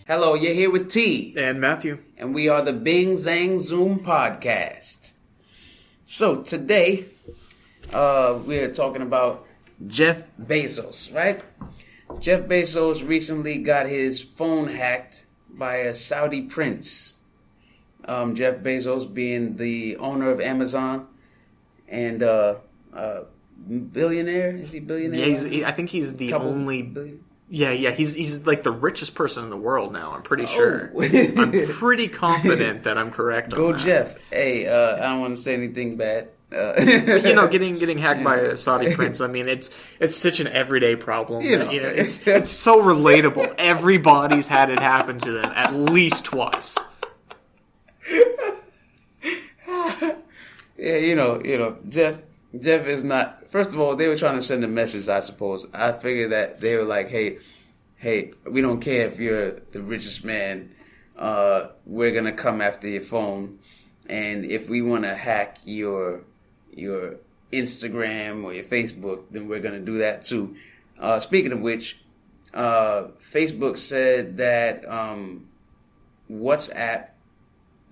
Hello, you're here with T. And Matthew. And we are the Bing Zang Zoom podcast. So today, we're talking about Jeff Bezos, right? Jeff Bezos recently got his phone hacked by a Saudi prince. Jeff Bezos being the owner of Amazon and billionaire. Is he billionaire? Yeah, I think he's the only... Billion? Yeah, he's like the richest person in the world now, I'm pretty sure. I'm pretty confident that I'm correct on that. Go Jeff. Hey, I don't want to say anything bad. Getting hacked by a Saudi prince, I mean, it's such an everyday problem. It's so relatable. Everybody's had it happen to them at least twice. Yeah, Jeff is not... First of all, they were trying to send a message, I suppose. I figured that they were like, hey, we don't care if you're the richest man. We're going to come after your phone. And if we want to hack your Instagram or your Facebook, then we're going to do that too. Speaking of which, Facebook said that WhatsApp,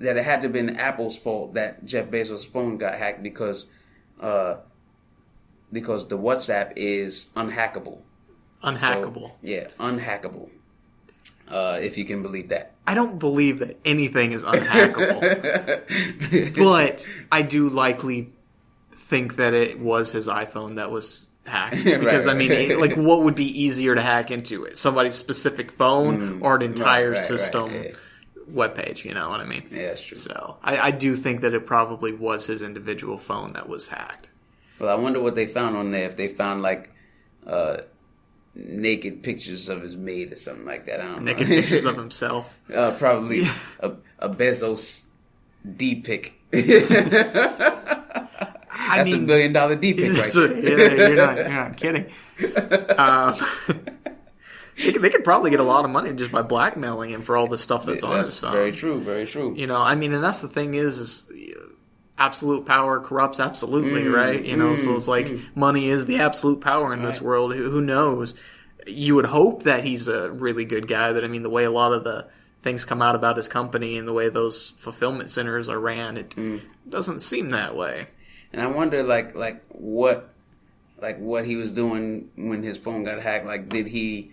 that it had to have been Apple's fault that Jeff Bezos' phone got hacked because the WhatsApp is unhackable. Unhackable. So, yeah, unhackable. If you can believe that. I don't believe that anything is unhackable. But I do likely think that it was his iPhone that was hacked. Because, right. What would be easier to hack into it? Somebody's specific phone or an entire system webpage, you know what I mean? Yeah, that's true. So, I do think that it probably was his individual phone that was hacked. Well, I wonder what they found on there. If they found, naked pictures of his maid or something like that. I don't know. Naked pictures of himself. Probably a Bezos D-pic. That's $1 billion D-pic right there. You're not kidding. They could probably get a lot of money just by blackmailing him for all the stuff that's on his phone. Very true, very true. And that's the thing is absolute power corrupts absolutely, right? So it's like money is the absolute power in this world. Who knows? You would hope that he's a really good guy, but the way a lot of the things come out about his company and the way those fulfillment centers are ran, it doesn't seem that way. And I wonder, what he was doing when his phone got hacked. Did he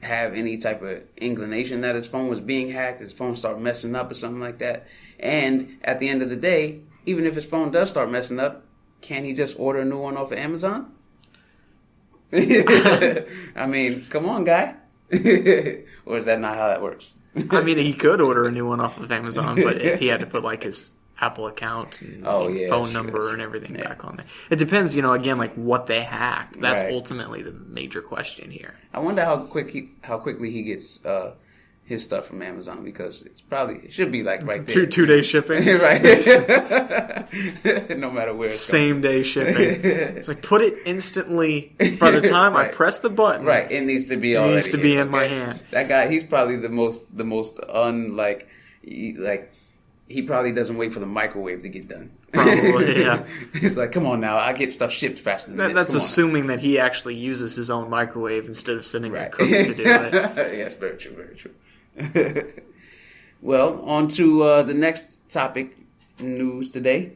have any type of inclination that his phone was being hacked? His phone start messing up or something like that? And at the end of the day, even if his phone does start messing up, can he just order a new one off of Amazon? Come on, guy. Or is that not how that works? He could order a new one off of Amazon, but if he had to put his Apple account and phone number and everything back on there. It depends, again, what they hack. That's ultimately the major question here. I wonder how quickly he gets his stuff from Amazon, because it should be right there. 2-day shipping. Right. No matter where it's Same day shipping. It's put it instantly. By the time I press the button. Right. It needs to be already. It needs to be in my hand. That guy, he's probably the most he probably doesn't wait for the microwave to get done. Probably, yeah. It's come on now, I get stuff shipped faster than this. That's assuming that he actually uses his own microwave instead of sending a cook to do it. Yes, very true, very true. Well, on to the next topic, news today.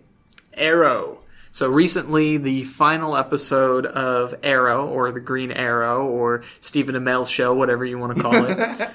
Arrow. So recently, the final episode of Arrow, or the Green Arrow, or Stephen Amel's show, whatever you want to call it,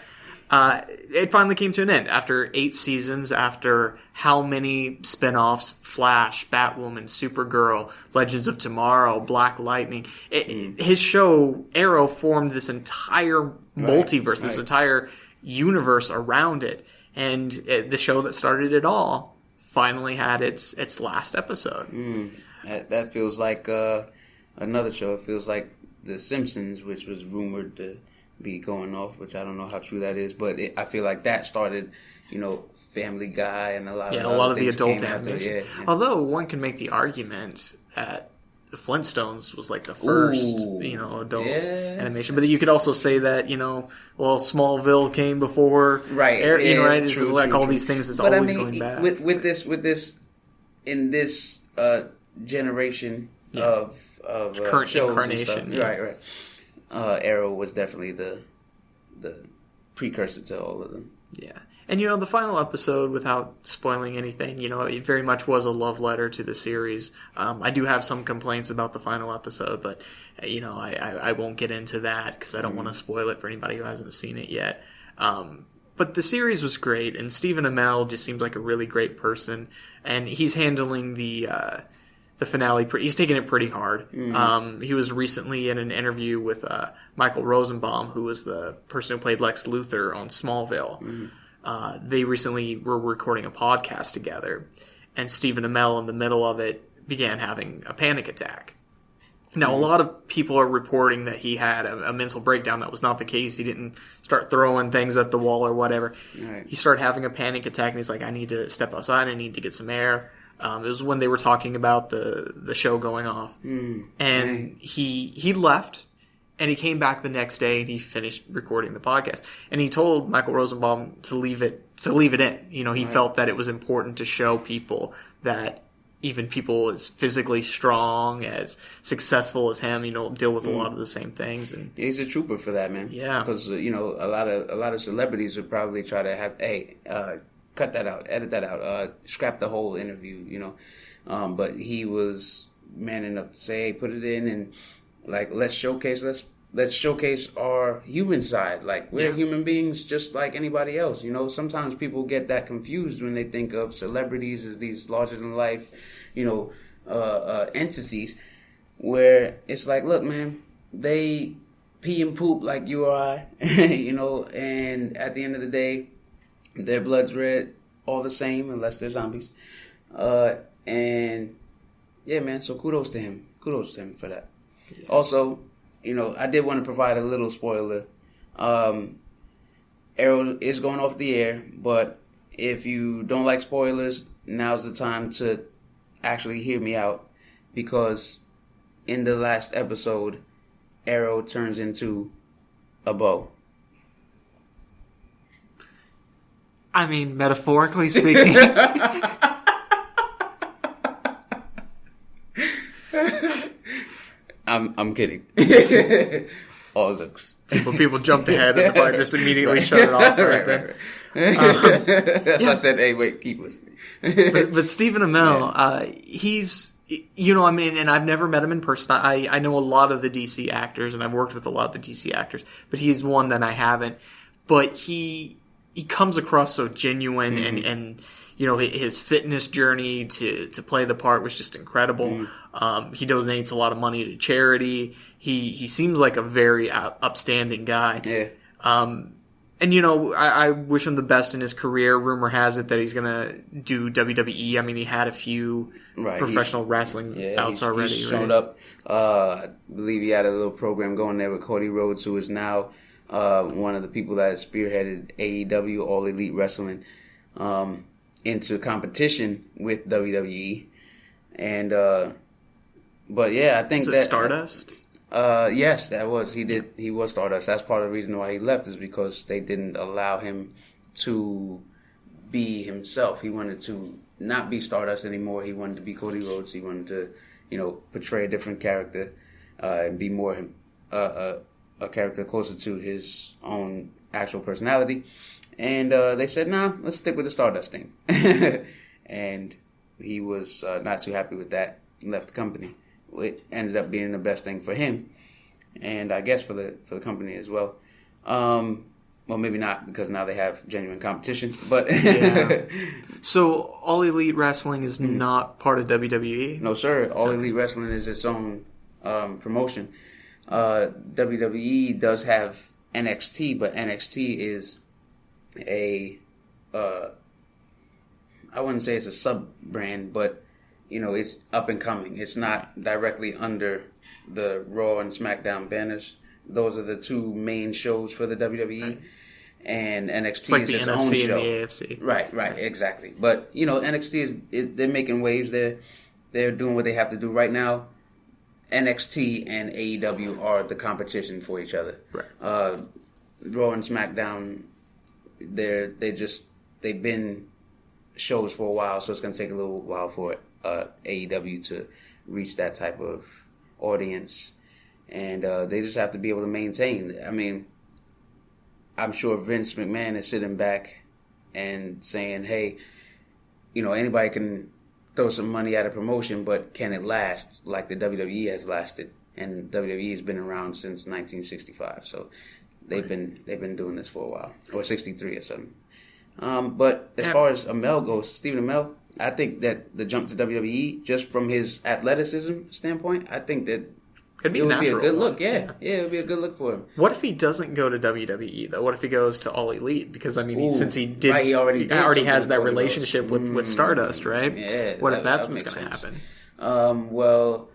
it finally came to an end after 8 seasons, after how many spinoffs: Flash, Batwoman, Supergirl, Legends of Tomorrow, Black Lightning. His show, Arrow, formed this entire multiverse, this entire universe around it. And the show that started it all finally had its last episode. That feels like another show. It feels like The Simpsons, which was rumored to be going off, which I don't know how true that is, but I feel like that started, Family Guy and a lot of the adult animation. Yeah. Although one can make the argument that the Flintstones was the first, adult animation. But you could also say that, Smallville came before, right? Right? It's true, all these things. It's always going back. With this, in this generation of current shows incarnation, and stuff, right. Arrow was definitely the precursor to all of them. Yeah. And, the final episode, without spoiling anything, it very much was a love letter to the series. I do have some complaints about the final episode, but, I won't get into that because I don't want to spoil it for anybody who hasn't seen it yet. But the series was great, and Stephen Amell just seems like a really great person, and he's handling the finale. He's taking it pretty hard. He was recently in an interview with Michael Rosenbaum, who was the person who played Lex Luthor on Smallville. They recently were recording a podcast together, and Stephen Amell, in the middle of it, began having a panic attack. Now, a lot of people are reporting that he had a mental breakdown. That was not the case. He didn't start throwing things at the wall or whatever. Right. He started having a panic attack, and he's like, I need to step outside. I need to get some air. It was when they were talking about the show going off. And he left, and he came back the next day, and he finished recording the podcast. And he told Michael Rosenbaum to leave it in. He felt that it was important to show people that even people as physically strong, as successful as him, deal with a lot of the same things. And he's a trooper for that, man. Yeah, because a lot of celebrities would probably try to have, cut that out, edit that out, scrap the whole interview, but he was man enough to say, hey, put it in, and let's showcase our human side. We're human beings just like anybody else. Sometimes people get that confused when they think of celebrities as these larger than life, entities, where it's like, look, man, they pee and poop like you or I, and at the end of the day, their blood's red, all the same, unless they're zombies. And yeah, man, so kudos to him for that. Yeah. Also, I did want to provide a little spoiler. Arrow is going off the air, but if you don't like spoilers, now's the time to actually hear me out, because in the last episode, Arrow turns into a bow. I mean, metaphorically speaking. I'm kidding. All jokes. People jumped ahead and the bike just immediately shut it off. Right. That's why I said, hey, wait, keep listening. but Stephen Amell, he's, and I've never met him in person. I know a lot of the DC actors, and I've worked with a lot of the DC actors, but he's one that I haven't. But he comes across so genuine, and his fitness journey to play the part was just incredible. He donates a lot of money to charity. He seems like a very upstanding guy. Yeah. I wish him the best in his career. Rumor has it that he's gonna do WWE. I mean, he had a few professional wrestling bouts already. He's shown up. I believe he had a little program going there with Cody Rhodes, who is now one of the people that has spearheaded AEW, All Elite Wrestling, into competition with WWE. And but yeah, I think that Stardust. Yes, that was he was Stardust. That's part of the reason why he left, is because they didn't allow him to be himself. He wanted to not be Stardust anymore. He wanted to be Cody Rhodes. He wanted to, portray a different character and be more a character closer to his own actual personality. And they said, nah, let's stick with the Stardust thing. And he was not too happy with that. He left the company. It ended up being the best thing for him, and I guess for the company as well. Well, maybe not, because now they have genuine competition. But yeah. So All Elite Wrestling is not part of WWE? No, sir. All Elite Wrestling is its own promotion. WWE does have NXT, but NXT is I wouldn't say it's a sub-brand, but it's up and coming. It's not directly under the Raw and SmackDown banners. Those are the two main shows for the WWE. Right. And NXT is its own show. It's like the NFC and the AFC. Right, exactly. But, NXT they're making waves. They're doing what they have to do right now. NXT and AEW are the competition for each other. Right. Raw and SmackDown, they've been shows for a while, so it's going to take a little while for AEW to reach that type of audience, and they just have to be able to maintain. I mean, I'm sure Vince McMahon is sitting back and saying, hey, anybody can throw some money at a promotion, but can it last like the WWE has lasted? And WWE has been around since 1965, so they've been doing this for a while, or 63 or something. But as far as Amel goes, Stephen Amell, I think that the jump to WWE, just from his athleticism standpoint, I think that it would be a good look. Yeah, it would be a good look for him. What if he doesn't go to WWE though? What if he goes to All Elite? Because I mean, since he did, right, he already has that relationship with Stardust, right? Yeah. What if that's what's going to happen? Well,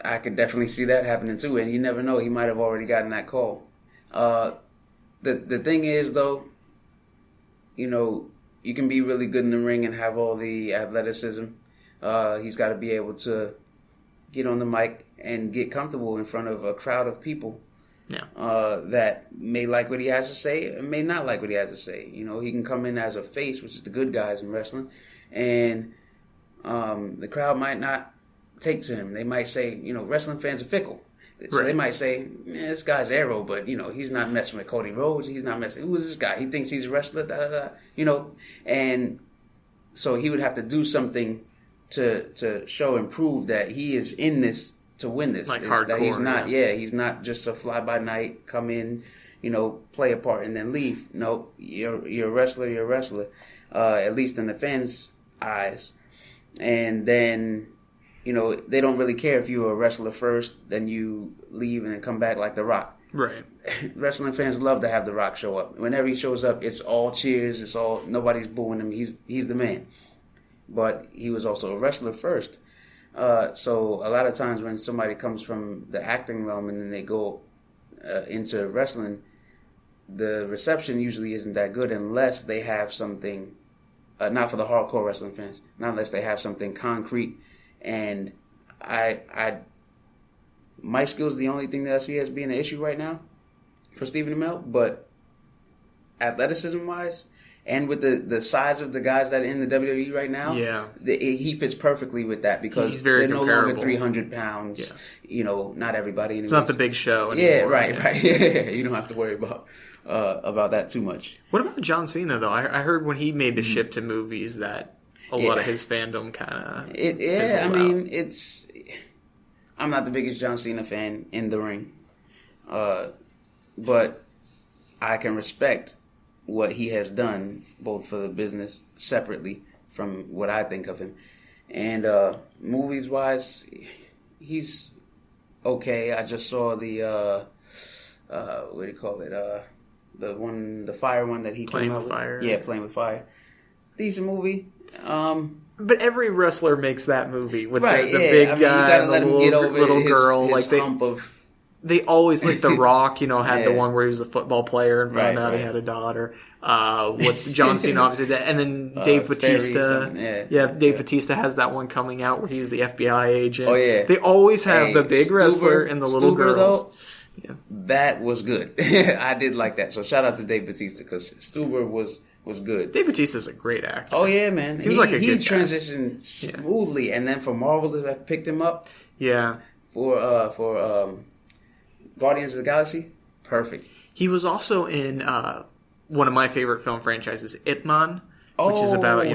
I could definitely see that happening too, and you never know. He might have already gotten that call. The thing is, though, you can be really good in the ring and have all the athleticism. He's got to be able to get on the mic and get comfortable in front of a crowd of people that may like what he has to say and may not like what he has to say. He can come in as a face, which is the good guys in wrestling, and the crowd might not take to him. They might say, wrestling fans are fickle. So they might say, this guy's Arrow, but, he's not messing with Cody Rhodes. He's not messing. Who is this guy? He thinks he's a wrestler, And so he would have to do something to show and prove that he is in this to win this. Like hardcore. That he's not, he's not just a fly-by-night, come in, play a part and then leave. No, you're a wrestler, at least in the fans' eyes. And then... they don't really care if you're a wrestler first, then you leave and then come back like The Rock. Right. Wrestling fans love to have The Rock show up. Whenever he shows up, it's all cheers. It's all nobody's booing him. He's the man. But he was also a wrestler first. So a lot of times when somebody comes from the acting realm and then they go into wrestling, the reception usually isn't that good unless they have something. Not for the hardcore wrestling fans. Not unless they have something concrete. And my skill is the only thing that I see as being an issue right now for Stephen Amell. But athleticism-wise, and with the size of the guys that are in the WWE right now, he fits perfectly with that because he's very they're comparable. No longer 300 pounds. Yeah. Not everybody. Anyways. It's not the Big Show anymore. Yeah, right. You don't have to worry about that too much. What about John Cena though? I heard when he made the shift to movies that. A lot of his fandom kind of I'm not the biggest John Cena fan in the ring. But I can respect what he has done, both for the business separately from what I think of him. And movies-wise, he's okay. I just saw the, what do you call it? The fire one that he Playing came out with with. Fire. Yeah, Playing with Fire. Decent movie. But every wrestler makes that movie with the yeah. big I mean, guy and the little girl. His like hump of... They always, like The Rock, had the one where he was a football player and found out he had a daughter. What's John Cena, obviously, and then Dave Bautista. Dave Bautista has that one coming out where he's the FBI agent. Oh, yeah. They always have the big wrestler and the little girls. Though, that was good. I did like that. So shout out to Dave Bautista because Stuber was good. Dave Bautista's a great actor. Oh yeah, man. Seems like a good guy. Transitioned smoothly, and then for Marvel that picked him up. Yeah. For Guardians of the Galaxy, perfect. He was also in one of my favorite film franchises, Ip Man, which is about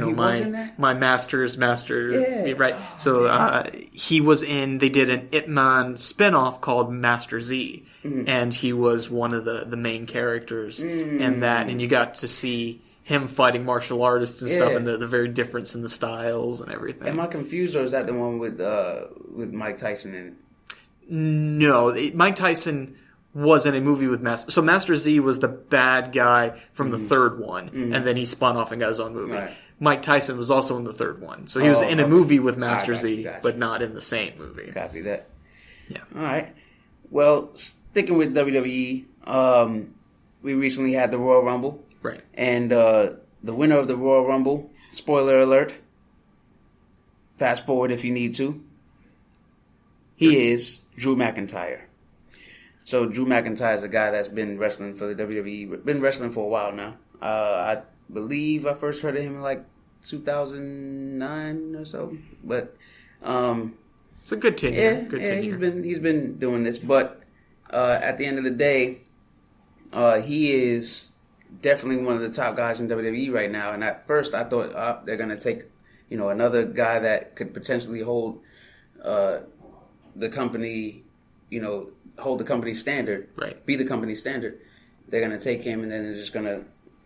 my master's master. Yeah. Right. So he was in. They did an Ip Man spinoff called Master Z, and he was one of the main characters in that, and you got to see him fighting martial artists and stuff, and the very difference in the styles and everything. Am I confused, or is that the one with Mike Tyson in it? No, Mike Tyson was in a movie with Master. So Master Z was the bad guy from the third one, and then he spun off and got his own movie. Right. Mike Tyson was also in the third one, so he was in a movie with Master Z, but not in the same movie. Copy that. Yeah. All right. Well, sticking with WWE, we recently had the Royal Rumble. Right. And the winner of the Royal Rumble, spoiler alert, fast forward if you need to, he is Drew McIntyre. So Drew McIntyre is a guy that's been wrestling for the WWE, been wrestling for a while now. I believe I first heard of him in like 2009 or so. But it's a good tenure. He's been doing this. But at the end of the day, He is definitely one of the top guys in WWE right now. And at first, I thought they're gonna take, another guy that could potentially hold the company, hold the company standard, right? Be the company standard. They're gonna take him, and then they're just gonna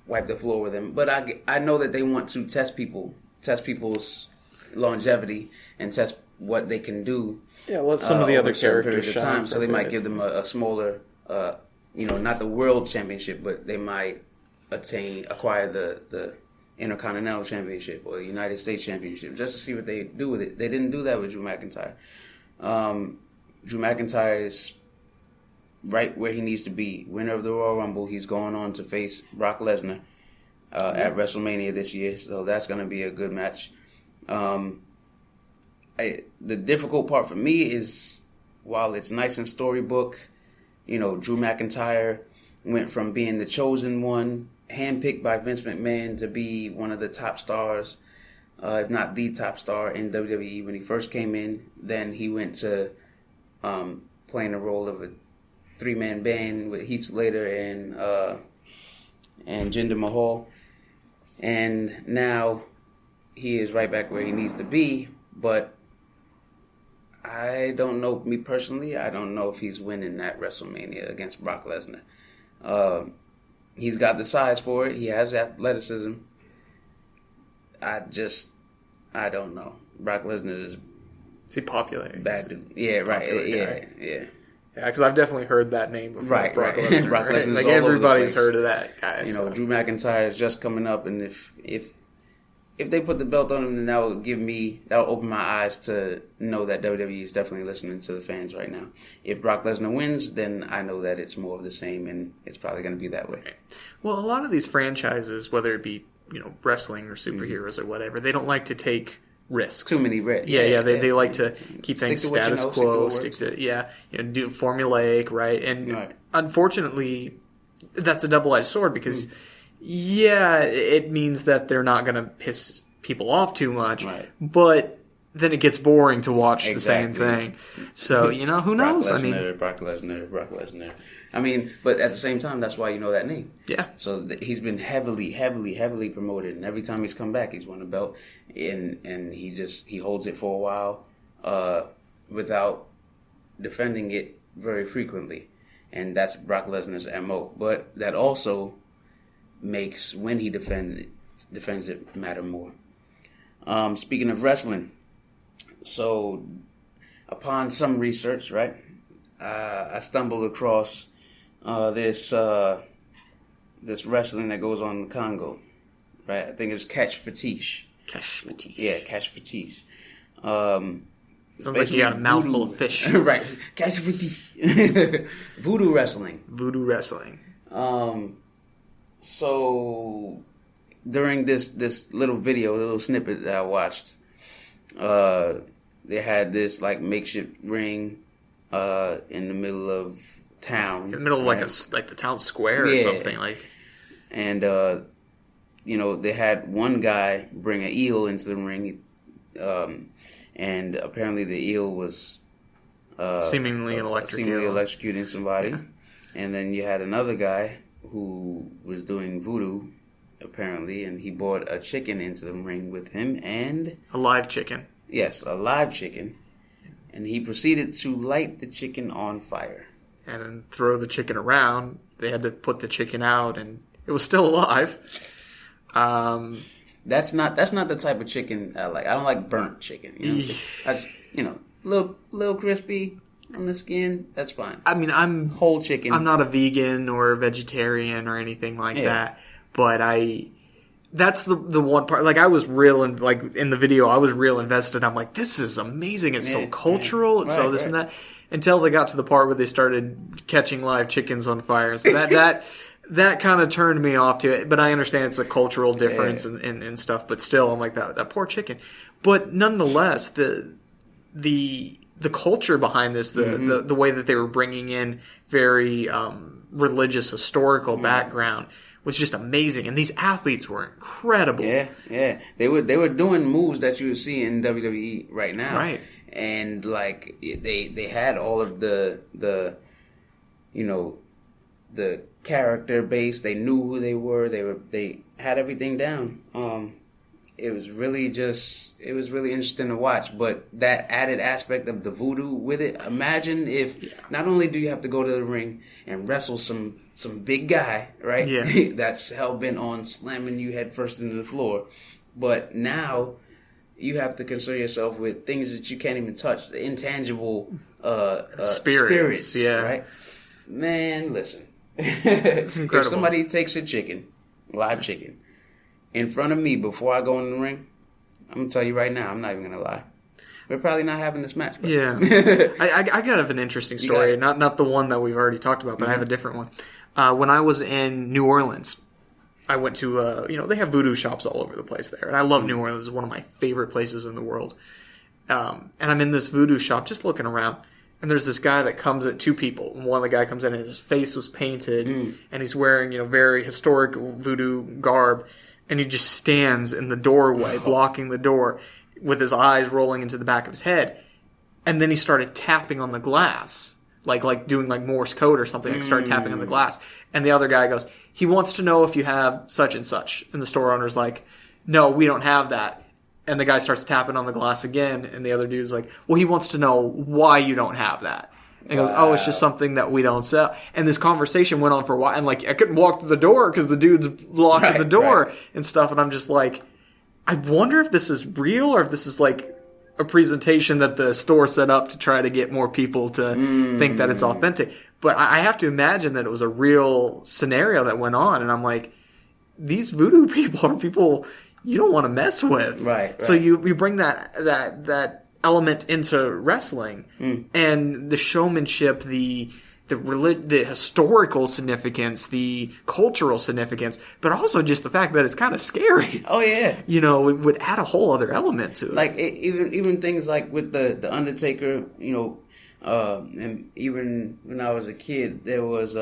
wipe the floor with him. But I know that they want to test people's longevity and test what they can do. Yeah, let some of the other characters shine. So they might give them a smaller, not the world championship, but they might acquire the Intercontinental Championship or the United States Championship just to see what they do with it. They didn't do that with Drew McIntyre. Drew McIntyre is right where he needs to be. Winner of the Royal Rumble. He's going on to face Brock Lesnar at WrestleMania this year, so that's going to be a good match. The difficult part for me is, while it's nice in storybook, Drew McIntyre went from being the chosen one, handpicked by Vince McMahon, to be one of the top stars, if not the top star in WWE when he first came in. Then he went to playing the role of a three-man band with Heath Slater and Jinder Mahal. And now he is right back where he needs to be, but I don't know, me personally, I don't know if he's winning that WrestleMania against Brock Lesnar. He's got the size for it. He has athleticism. I don't know. Brock Lesnar is he popular? Bad dude. Yeah, right. Yeah. Yeah, because I've definitely heard that name before. Right, Brock right. Lesnar. Brock Lesnar's like all everybody's over the place. heard of that guy. Drew McIntyre is just coming up, and if they put the belt on him, then that will open my eyes to know that WWE is definitely listening to the fans right now. If Brock Lesnar wins, then I know that it's more of the same, and it's probably going to be that way. Well, a lot of these franchises, whether it be wrestling or superheroes or whatever, they don't like to take risks. Too many risks. Yeah. They like to keep things status quo. Stick to do formulaic, right? And unfortunately, that's a double-edged sword because. Yeah, it means that they're not going to piss people off too much, but then it gets boring to watch the same thing. So, who knows? Brock Lesnar. I mean, but at the same time, that's why you know that name. Yeah. So he's been heavily promoted, and every time he's come back, he's won a belt, and he holds it for a while without defending it very frequently, and that's Brock Lesnar's MO. But that also makes when he defends it matter more. Speaking of wrestling, so upon some research, right, I stumbled across this wrestling that goes on in the Congo, right? I think it's Catch Fetiche. Yeah, Catch Fetiche. Sounds like you got a mouthful of fish. Right, Catch Fetiche. Voodoo wrestling. So during this little little snippet that I watched, they had this like makeshift ring in the middle of town. In the middle of like the town square or something like. And they had one guy bring an eel into the ring, and apparently the eel was seemingly electrocuting somebody. Yeah. And then you had another guy who was doing voodoo, apparently, and he brought a chicken into the ring with him, and... A live chicken. Yes, a live chicken. And he proceeded to light the chicken on fire. And then throw the chicken around. They had to put the chicken out, and it was still alive. That's not the type of chicken I like. I don't like burnt chicken. That's, little crispy on the skin, that's fine. I mean, I'm whole chicken. I'm not a vegan or a vegetarian or anything like that, but that's the one part. Like I was in the video, I was real invested. I'm like, this is amazing. It's so cultural. It's so this and that. Until they got to the part where they started catching live chickens on fire. So that kind of turned me off to it. But I understand it's a cultural difference and stuff. But still, I'm like that poor chicken. But nonetheless, the culture behind this, the way that they were bringing in very religious, historical background was just amazing. And these athletes were incredible. Yeah. They were doing moves that you would see in WWE right now. Right. And they had all of the character based. They knew who they were. They had everything down. It was really interesting to watch. But that added aspect of the voodoo with it. Imagine if not only do you have to go to the ring and wrestle some big guy, right? Yeah. That's hell bent on slamming you head first into the floor, but now you have to concern yourself with things that you can't even touch, the intangible spirits. Yeah. Right? Man, listen. It's incredible. If somebody takes a chicken, live chicken, in front of me before I go in the ring, I'm going to tell you right now, I'm not even going to lie. We're probably not having this match. But. Yeah. I got an interesting story. Not the one that we've already talked about, but I have a different one. When I was in New Orleans, I went to, they have voodoo shops all over the place there. And I love New Orleans. It's one of my favorite places in the world. And I'm in this voodoo shop just looking around. And there's this guy that comes at two people. And one of the guy comes in and his face was painted. And he's wearing, very historic voodoo garb. And he just stands in the doorway, blocking the door, with his eyes rolling into the back of his head. And then he started tapping on the glass. Like doing like Morse code or something. Like started tapping on the glass. And the other guy goes, he wants to know if you have such and such. And the store owner's like, no, we don't have that. And the guy starts tapping on the glass again. And the other dude's like, well, he wants to know why you don't have that. And he goes, oh, it's just something that we don't sell. And this conversation went on for a while. And like, I couldn't walk through the door because the dude's blocking the door and stuff. And I'm just like, I wonder if this is real or if this is like a presentation that the store set up to try to get more people to think that it's authentic. But I have to imagine that it was a real scenario that went on. And I'm like, these voodoo people are people you don't want to mess with. Right. So you bring that element into wrestling and the showmanship, the historical significance, the cultural significance, but also just the fact that it's kind of scary. Oh yeah, it would add a whole other element to it. Like even things like with the Undertaker, and even when I was a kid, there was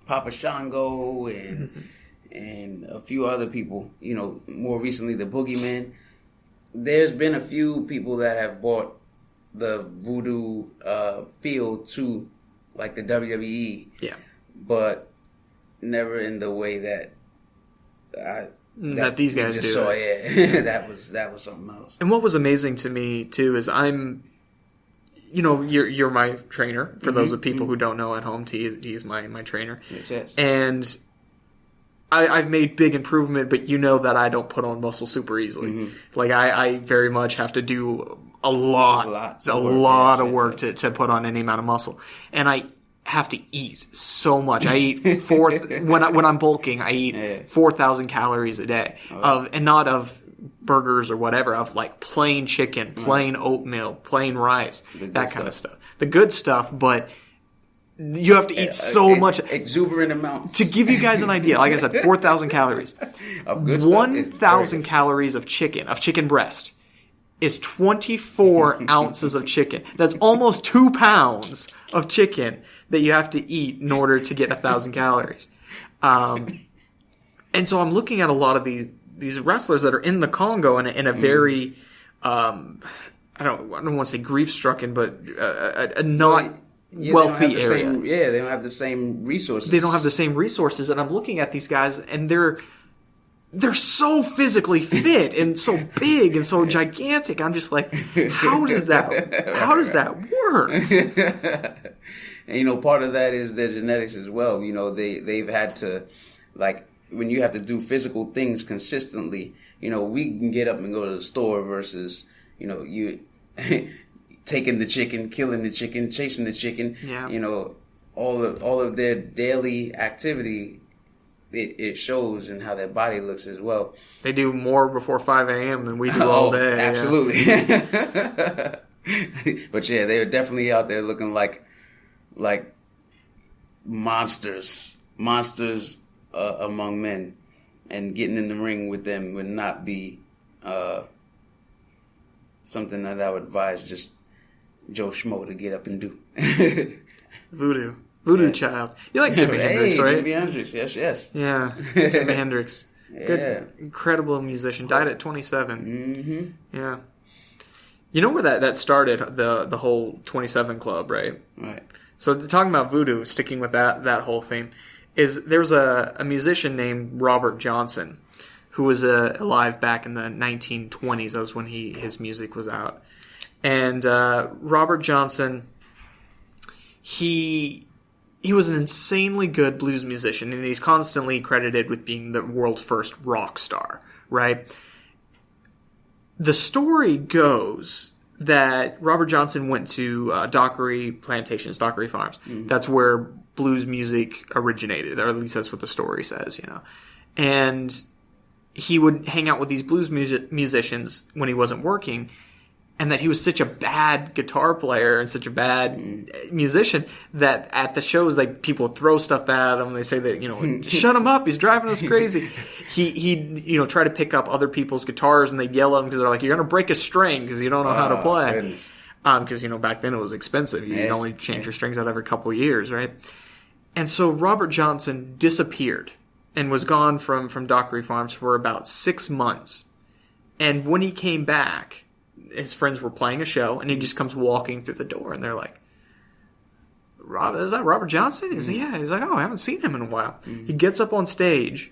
Papa Shango and a few other people. More recently the Boogeyman. There's been a few people that have brought the voodoo feel to like the WWE, but never in the way that these guys do. So that was something else. And what was amazing to me too is you're my trainer. For those of people who don't know at home, he's my trainer. Yes. And I've made big improvement, but you know that I don't put on muscle super easily. Like I very much have to do a lot of work to put on any amount of muscle, and I have to eat so much. I eat when I'm bulking, I eat 4,000 calories a day and not of burgers or whatever, of like plain chicken, plain oatmeal, plain rice, that kind of stuff. The good stuff, but you have to eat so much. Exuberant amount. To give you guys an idea, like I said, 4,000 calories. Of good stuff. 1,000 calories of chicken breast, is 24 ounces of chicken. That's almost 2 pounds of chicken that you have to eat in order to get 1,000 calories. And so I'm looking at a lot of these wrestlers that are in the Congo in a very, I don't want to say grief-stricken, but a not wealthy area. They don't have the same resources. They don't have the same resources, and I'm looking at these guys, and they're so physically fit and so big and so gigantic. I'm just like, how does that work? And part of that is their genetics as well. They've had to, like, when you have to do physical things consistently, we can get up and go to the store versus, you taking the chicken, killing the chicken, chasing the chicken. Yeah. All of their daily activity, it shows in how their body looks as well. They do more before 5 a.m. than we do all day. Absolutely. Yeah. But yeah, they're definitely out there looking like monsters among men, and getting in the ring with them would not be something that I would advise just Joe Schmo to get up and do. Voodoo yes. Child. You like Jimi Hendrix, right? Jimi Hendrix, yes. Yeah, Jimi Hendrix. Good, yeah. incredible musician. Died at 27. Yeah. You know where that started, the whole 27 Club, right? Right. So talking about voodoo, sticking with that whole theme, is there's a musician named Robert Johnson who was alive back in the 1920s. That was when his music was out. And Robert Johnson, he was an insanely good blues musician, and he's constantly credited with being the world's first rock star, right? The story goes that Robert Johnson went to Dockery Plantations, Dockery Farms. Mm-hmm. That's where blues music originated, or at least that's what the story says, And he would hang out with these blues musicians when he wasn't working, and that he was such a bad guitar player and such a bad musician that at the shows, like, people would throw stuff at him. They say that, shut him up, he's driving us crazy. He'd try to pick up other people's guitars, and they'd yell at him because they're like, you're going to break a string because you don't know how to play. Because, back then it was expensive. You'd only change your strings out every couple of years, right? And so Robert Johnson disappeared and was gone from Dockery Farms for about 6 months. And when he came back, his friends were playing a show, and he just comes walking through the door, and they're like, is that Robert Johnson? He's like, yeah. He's like, oh, I haven't seen him in a while. Mm. He gets up on stage,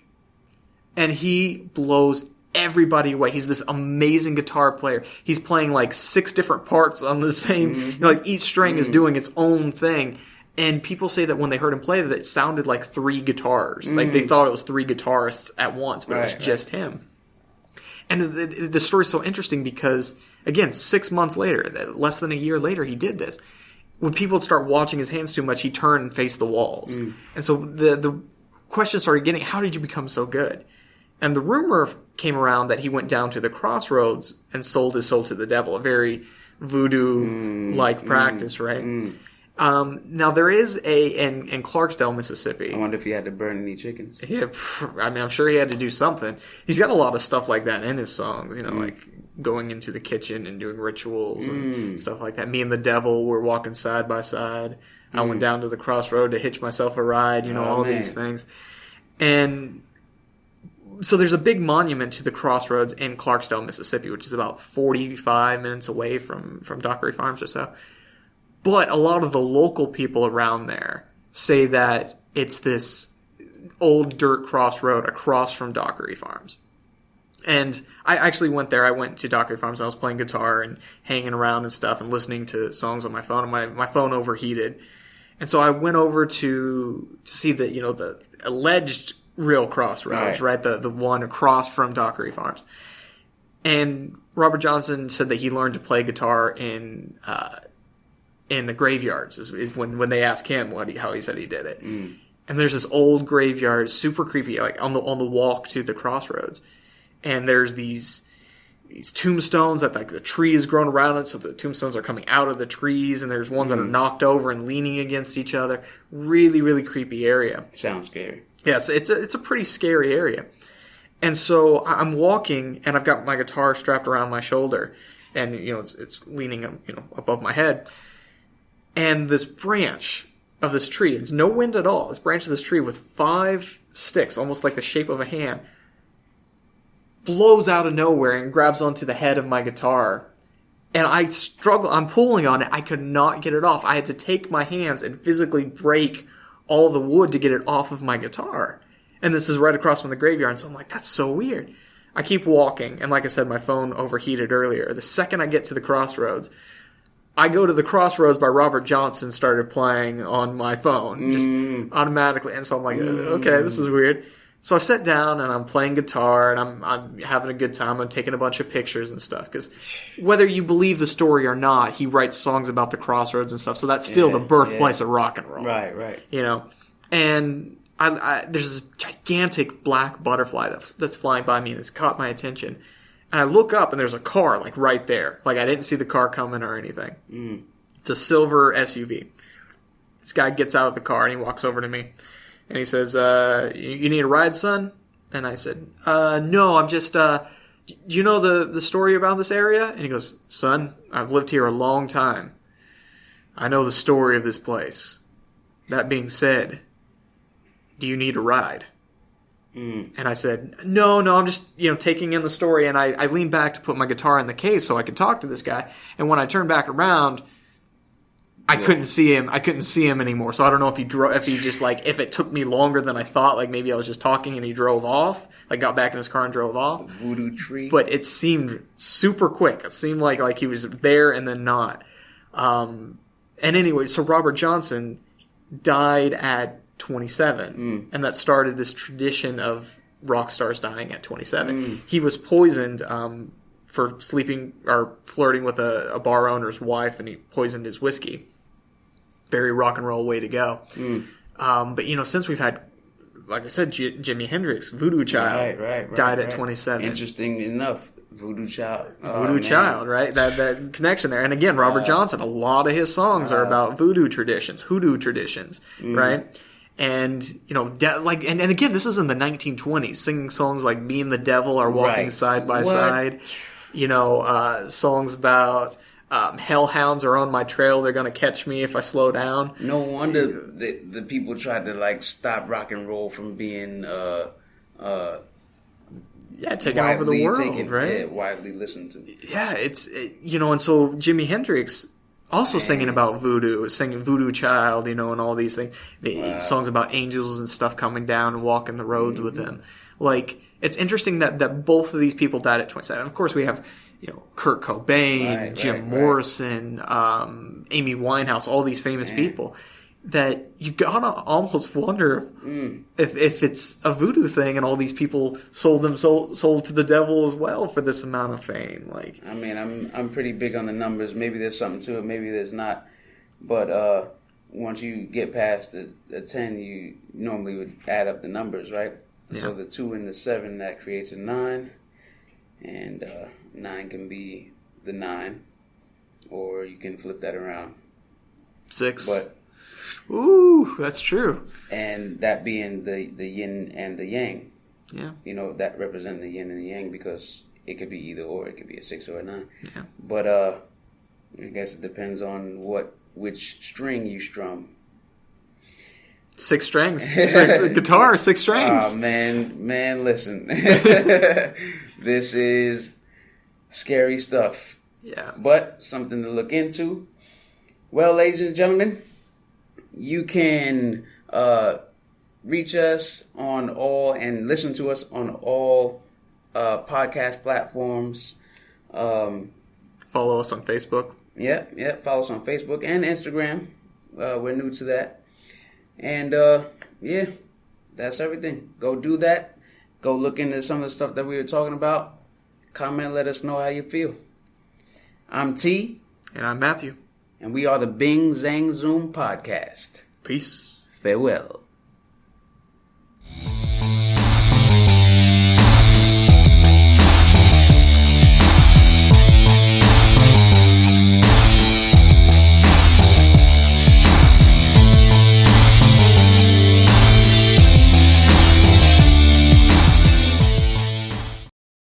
and he blows everybody away. He's this amazing guitar player. He's playing like 6 different parts on the same, like each string is doing its own thing. And people say that when they heard him play, that it sounded like 3 guitars. Like they thought it was 3 guitarists at once, but it was just him. And the story's so interesting because, again, 6 months later, less than a year later, he did this. When people would start watching his hands too much, he turned and faced the walls. And so the question started getting, how did you become so good? And the rumor came around that he went down to the crossroads and sold his soul to the devil, a very voodoo-like practice, right? Now, there is in Clarksdale, Mississippi. I wonder if he had to burn any chickens. Yeah, I mean, I'm sure he had to do something. He's got a lot of stuff like that in his songs, like going into the kitchen and doing rituals and stuff like that. Me and the devil were walking side by side. I went down to the crossroad to hitch myself a ride, all these things. And so there's a big monument to the crossroads in Clarksdale, Mississippi, which is about 45 minutes away from Dockery Farms or so. But a lot of the local people around there say that it's this old dirt crossroad across from Dockery Farms. And I actually went there. I went to Dockery Farms. I was playing guitar and hanging around and stuff and listening to songs on my phone. And my phone overheated. And so I went over to see the alleged real crossroads, right? The one across from Dockery Farms. And Robert Johnson said that he learned to play guitar in the graveyards is when they asked him how he said he did it. And there's this old graveyard, super creepy, like on the walk to the crossroads. And there's these tombstones that like the tree is grown around it, so the tombstones are coming out of the trees, and there's ones that are knocked over and leaning against each other. Really, really creepy area. Sounds scary. Yes, it's a pretty scary area. And so I'm walking, and I've got my guitar strapped around my shoulder, and it's leaning above my head. And this branch of this tree, it's no wind at all, this branch of this tree with 5 sticks, almost like the shape of a hand, blows out of nowhere and grabs onto the head of my guitar. And I'm pulling on it, I could not get it off. I had to take my hands and physically break all the wood to get it off of my guitar. And this is right across from the graveyard, and so I'm like, that's so weird. I keep walking, and like I said, my phone overheated earlier. The second I get to the crossroads, I go to the Crossroads by Robert Johnson started playing on my phone, just automatically. And so I'm like, okay, this is weird. So I sat down and I'm playing guitar and I'm having a good time. I'm taking a bunch of pictures and stuff. Because whether you believe the story or not, he writes songs about the Crossroads and stuff. So that's still the birthplace of rock and roll. Right. And there's this gigantic black butterfly that's flying by me and it's caught my attention. And I look up, and there's a car, like, right there. Like, I didn't see the car coming or anything. It's a silver SUV. This guy gets out of the car, and he walks over to me. And he says, you need a ride, son? And I said, no, I'm just, do you know the story about this area? And he goes, son, I've lived here a long time. I know the story of this place. That being said, do you need a ride? And I said, no, I'm just, taking in the story. And I leaned back to put my guitar in the case so I could talk to this guy. And when I turned back around, I couldn't see him. I couldn't see him anymore. So I don't know if he drove. If he just like if it took me longer than I thought. Like maybe I was just talking and he drove off. Like got back in his car and drove off. The voodoo tree. But it seemed super quick. It seemed like he was there and then not. And anyway, so Robert Johnson died at 27, and that started this tradition of rock stars dying at 27. He was poisoned for sleeping or flirting with a bar owner's wife, and he poisoned his whiskey. Very rock and roll way to go. But since we've had, like I said, Jimi Hendrix, Voodoo Child, died at 27. Interesting enough, Voodoo Child. Child, right? That connection there. And again, Robert Johnson, a lot of his songs are about voodoo traditions, hoodoo traditions, right? And, and again, this is in the 1920s, singing songs like Being the Devil or Walking Side by Side. Songs about hellhounds are on my trail, they're going to catch me if I slow down. No wonder the people tried to, stop rock and roll from being... taking over the world, right? Yeah, widely listened to. Yeah, and so Jimi Hendrix... Also singing about voodoo, singing Voodoo Child, and all these things. Songs about angels and stuff coming down and walking the roads with him. Like, it's interesting that both of these people died at 27. Of course, we have, Kurt Cobain, Jim Morrison, Amy Winehouse, all these famous people. That you gotta almost wonder if it's a voodoo thing and all these people sold to the devil as well for this amount of fame. Like, I mean, I'm pretty big on the numbers. Maybe there's something to it, maybe there's not. But once you get past the 10, you normally would add up the numbers, right? Yeah. So the 2 and the 7, that creates a 9, and 9 can be the 9, or you can flip that around. 6. But ooh, that's true. And that being the yin and the yang. Yeah. That represent the yin and the yang because it could be either or. It could be a 6 or a 9. Yeah. But I guess it depends on which string you strum. 6 strings. Guitar, 6 strings. Oh, man, listen. This is scary stuff. Yeah. But something to look into. Well, ladies and gentlemen, you can reach us on all and listen to us on all podcast platforms. Follow us on Facebook. Yeah. Follow us on Facebook and Instagram. We're new to that. And that's everything. Go do that. Go look into some of the stuff that we were talking about. Comment, let us know how you feel. I'm T. And I'm Matthew. And we are the Bing Zang Zoom Podcast. Peace. Farewell.